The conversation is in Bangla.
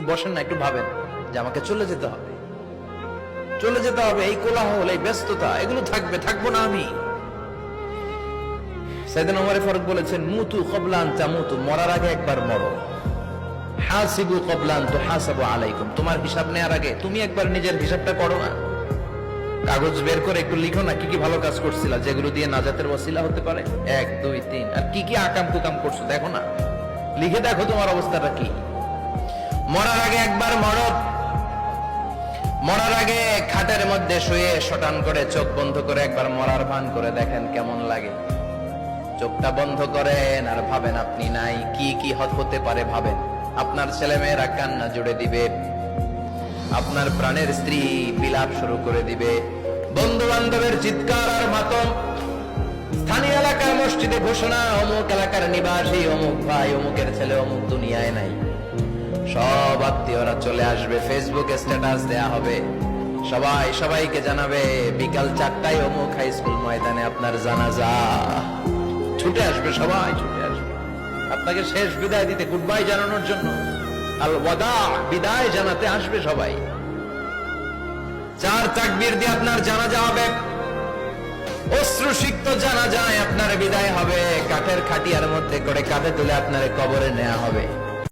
বসেন না, একটু ভাবেন যে আমাকে চলে যেতে হবে, চলে যেতে হবে। এই কোলাহল, এই ব্যস্ততা, এগুলো থাকবে, থাকবো না আমি। সাইয়েদনা ওমর ফারুক বলেছেন, মুতু ক্বাবলা আন তামুতু, মরার আগে একবার মরো। হাসিবু ক্বাবলা আন তুহাসাবু আলাইকুম, তোমার হিসাব নেওয়ার আগে তুমি একবার নিজের হিসাবটা করো না। কাগজ বের করে একটু লিখো না, কি কি ভালো কাজ করছিলা, যেগুলো দিয়ে নাজাতের ওয়াসিলা হতে পারে, 1 2 3, আর কি কি আকাম কুকাম করছো দেখো না, লিখে দেখো তোমার অবস্থাটা কি। মরার আগে একবার মরো। মরার আগে খাটের মধ্যে শুয়ে শটান করে চোখ বন্ধ করে একবার মরার ভান করে দেখেন কেমন লাগে। চোখটা বন্ধ করেন আর ভাবেন আপনি নাই, কি কি হতে পারে ভাবেন। আপনার ছেলে মেয়েরা কান্না জুড়ে দিবে, আপনার প্রাণের স্ত্রী বিলাপ শুরু করে দিবে, বন্ধু বান্ধবের চিৎকার আর মাতম, স্থানীয় এলাকার মসজিদে ঘোষণা, অমুক এলাকার নিবাসী অমুক ভাই অমুকের ছেলে অমুক দুনিয়ায় নাই। সব আত্মীয়রা চলে আসবে, ফেসবুকে স্ট্যাটাস দেয়া হবে, সবাই সবাইকে জানাবে বিকাল 4টায় অমুক হাই স্কুল ময়দানে আপনার জানাজা। ছুটে আসবে, সবাই ছুটে আসবে আপনাকে শেষ বিদায় দিতে, গুড বাই জানানোর জন্য, আল ওয়াদা, বিদায় জানাতে আসবে সবাই। 4 তাকবীর দিয়ে আপনার জানাজা হবে, অশ্রুসিক্ত জানাজায় আপনার বিদায় হবে, কাঠের খাটিয়ার মধ্যে করে কাঁধে তুলে আপনার কবরে নেওয়া হবে।